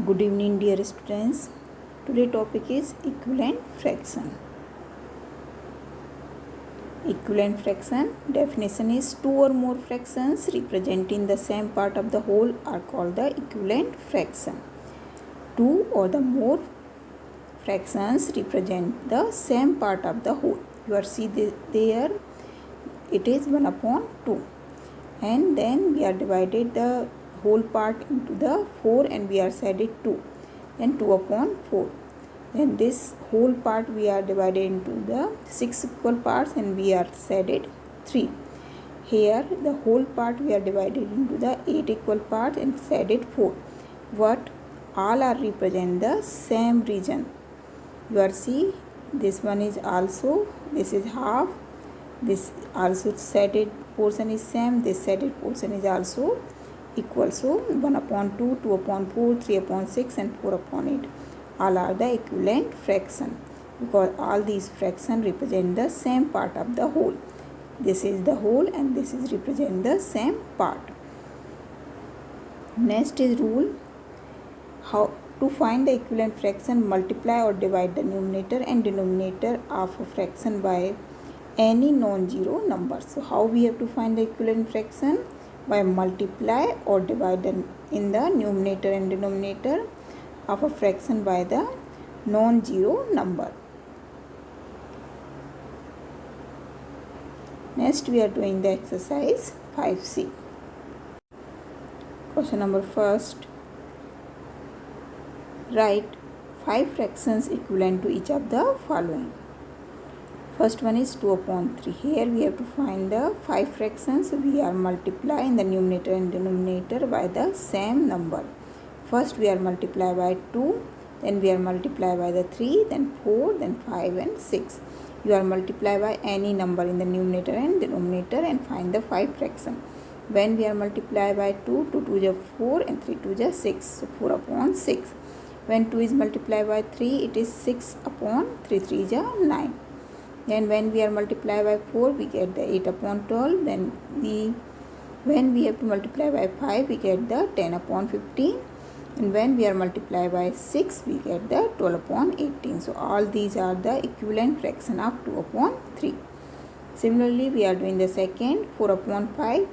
Good evening, dear students. Today topic is equivalent fraction. Equivalent fraction definition is two or more fractions representing the same part of the whole are called the equivalent fraction. Two or the more fractions represent the same part of the whole. You are see there it is 1 upon 2, and then we are divided the whole part into the 4 and we are said it 2, then 2 upon 4. Then this whole part we are divided into the 6 equal parts and we are said it 3. Here the whole part we are divided into the 8 equal parts and said it 4. What all are represent the same region. You are see this one is also, this is half, this also shaded portion is same, this shaded portion is also equal. So 1 upon 2, 2 upon 4, 3 upon 6 and 4 upon 8. All are the equivalent fraction because all these fractions represent the same part of the whole. This is the whole and this is represent the same part. Next is rule. How to find the equivalent fraction, multiply or divide the numerator and denominator of a fraction by any non-zero number. So how we have to find the equivalent fraction? By multiply or divide in the numerator and denominator of a fraction by the non-zero number. Next we are doing the exercise 5C. Question number first. Write 5 fractions equivalent to each of the following. First one is 2 upon 3. Here we have to find the 5 fractions. We are multiplying the numerator and denominator by the same number. First we are multiply by 2, then we are multiply by the 3, then 4, then 5 and 6. You are multiply by any number in the numerator and denominator and find the 5 fraction. When we are multiply by 2, 2 2 is 4 and 3 2 is 6. So 4 upon 6. When 2 is multiplied by 3, it is 6 upon 3 3 is 9. Then when we are multiply by 4, we get the 8 upon 12. Then when we have to multiply by 5, we get the 10 upon 15. And when we are multiply by 6, we get the 12 upon 18. So all these are the equivalent fraction of 2 upon 3. Similarly, we are doing the second 4 upon 5.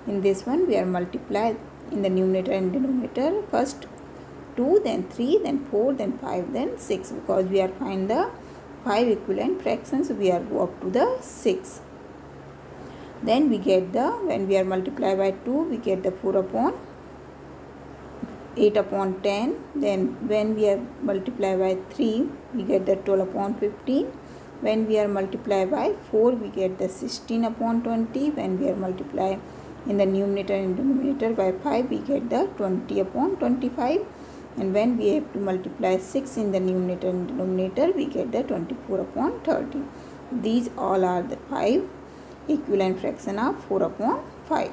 In this one, we are multiply in the numerator and denominator. First 2, then 3, then 4, then 5, then 6. Because we are find the 5 equivalent fractions, we are go up to the 6. Then we get the, when we are multiply by 2, we get the 4 upon 8 upon 10. Then when we are multiply by 3, we get the 12 upon 15. When we are multiply by 4, we get the 16 upon 20. When we are multiply in the numerator and denominator by 5, we get the 20 upon 25. And when we have to multiply 6 in the numerator and denominator, we get the 24 upon 30. These all are the 5 equivalent fraction of 4 upon 5.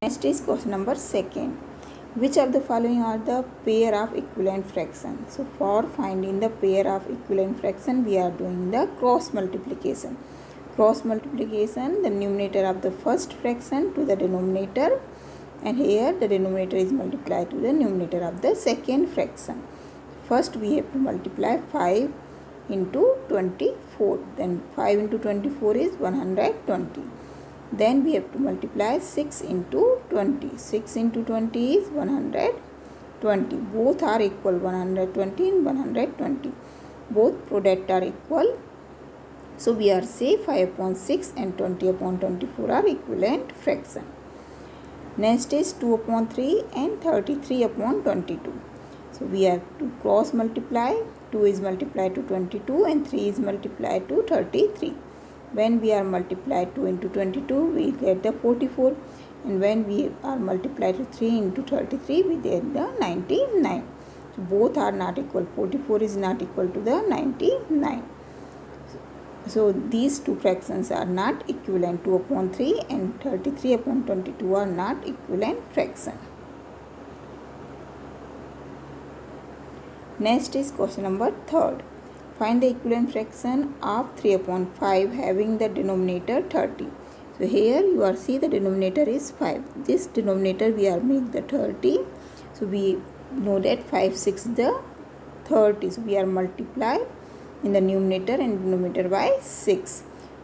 Next is question number second. Which of the following are the pair of equivalent fraction? So for finding the pair of equivalent fraction, we are doing the cross multiplication. Cross multiplication, the numerator of the first fraction to the denominator, and here the denominator is multiplied to the numerator of the second fraction. First we have to multiply 5 into 24. Then 5 into 24 is 120. Then we have to multiply 6 into 20. 6 into 20 is 120. Both are equal, 120 and 120. Both product are equal. So we are say 5 upon 6 and 20 upon 24 are equivalent fraction. Next is 2 upon 3 and 33 upon 22. So we have to cross multiply. 2 is multiplied to 22 and 3 is multiplied to 33. When we are multiplied 2 into 22, we get the 44. And when we are multiplied to 3 into 33, we get the 99. So both are not equal. 44 is not equal to the 99. So these two fractions are not equivalent. 2 upon 3 and 33 upon 22 are not equivalent fraction. Next is question number third. Find the equivalent fraction of 3 upon 5 having the denominator 30. So here you are see the denominator is 5. This denominator we are make the 30. So we know that 5 6 the 30. So we are multiply in the numerator and denominator by 6.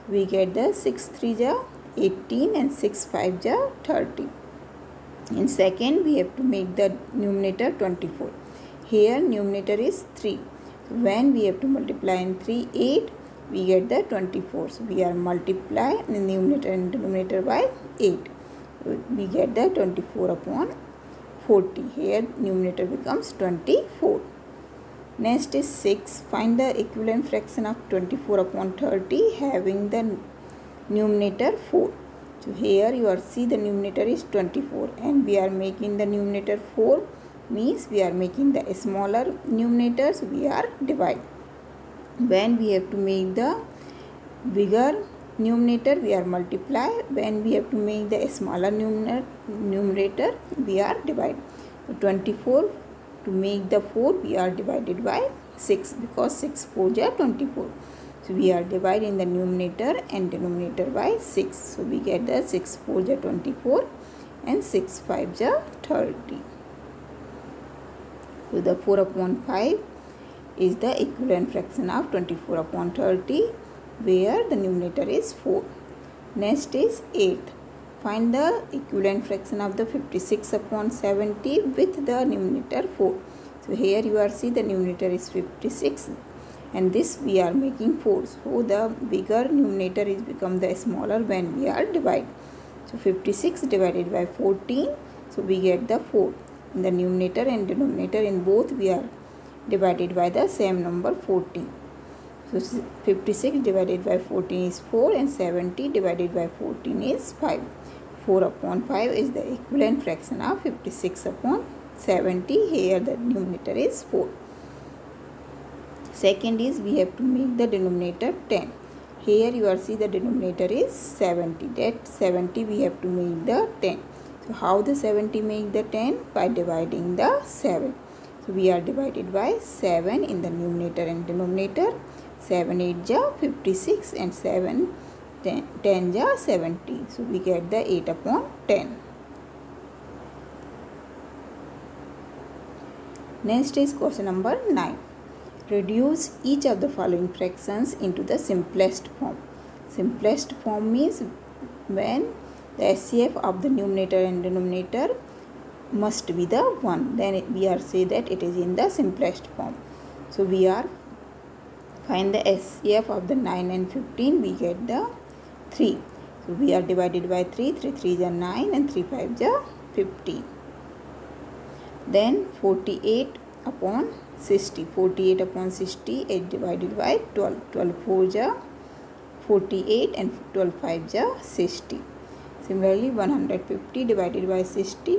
We get the 6 3 ja 18 and 6 5 ja 30. In second we have to make the numerator 24. Here numerator is 3. So when we have to multiply in 3 8, we get the 24. So we are multiply in the numerator and denominator by 8. So we get the 24 upon 40. Here numerator becomes 24. Next is 6. Find the equivalent fraction of 24 upon 30 having the numerator 4. So here you are see the numerator is 24 and we are making the numerator 4, means we are making the smaller numerators, we are divide. When we have to make the bigger numerator, we are multiply. When we have to make the smaller numerator, we are divide. So 24 to make the 4, we are divided by 6 because 6 4 ja 24. So we are dividing the numerator and denominator by 6. So we get the 6 4 ja 24 and 6 5 ja 30. So the 4 upon 5 is the equivalent fraction of 24 upon 30 where the numerator is 4. Next is 8. Find the equivalent fraction of the 56 upon 70 with the numerator 4. So here you are see the numerator is 56 and this we are making 4. So the bigger numerator is become the smaller when we are divide. So 56 divided by 14. So we get the 4. In the numerator and denominator in both we are divided by the same number 14. So 56 divided by 14 is 4 and 70 divided by 14 is 5. 4 upon 5 is the equivalent fraction of 56 upon 70. Here the numerator is 4. Second is we have to make the denominator 10. Here you are see the denominator is 70. That 70 we have to make the 10. So how the 70 make the 10? By dividing the 7. So we are divided by 7 in the numerator and denominator. 7 8 ja 56 and 7 10 ja 70. So we get the 8 upon 10. Next is question number 9. Reduce each of the following fractions into the simplest form. Simplest form means when the SCF of the numerator and denominator must be the 1. Then we are say that it is in the simplest form. So we are find the SCF of the 9 and 15. We get the 3. So we are divided by 3. 3 3 is 9 and 3 5 is 15. Then 48 upon 60. 48 upon 60 is divided by 12. 12 4 is 48 and 12 5 is 60. Similarly 150 divided by 60.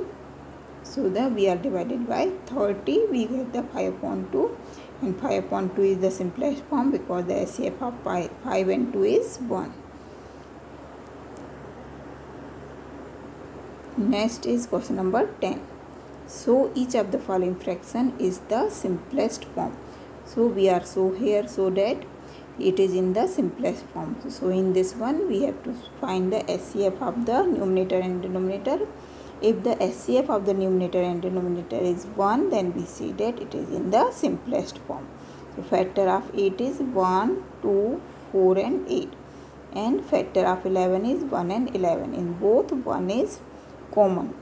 So we are divided by 30. We get the 5 upon 2 and 5 upon 2 is the simplest form because the SCF of 5 and 2 is 1. Next is question number 10. So each of the following fraction is the simplest form. So we are here so that it is in the simplest form. So in this one we have to find the SCF of the numerator and denominator. If the SCF of the numerator and denominator is 1, then we see that it is in the simplest form. So factor of 8 is 1, 2, 4 and 8. And factor of 11 is 1 and 11. In both 1 is common.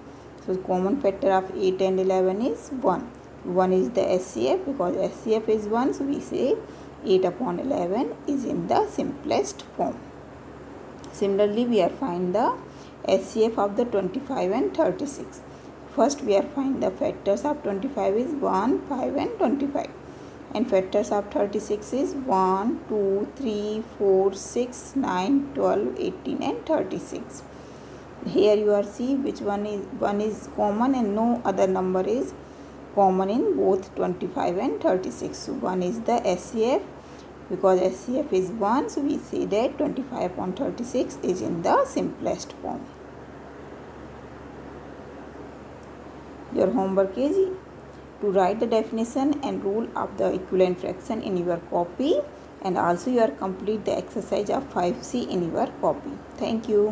So common factor of 8 and 11 is 1. 1 is the SCF because SCF is 1. So we say 8 upon 11 is in the simplest form. Similarly, we are find the SCF of the 25 and 36. First we are find the factors of 25 is 1, 5 and 25. And factors of 36 is 1, 2, 3, 4, 6, 9, 12, 18 and 36. Here you are see which one is common and no other number is common in both 25 and 36. So 1 is the SCF because SCF is 1. So we say that 25 upon 36 is in the simplest form. Your homework is to write the definition and rule of the equivalent fraction in your copy, and also you are complete the exercise of 5C in your copy. Thank you.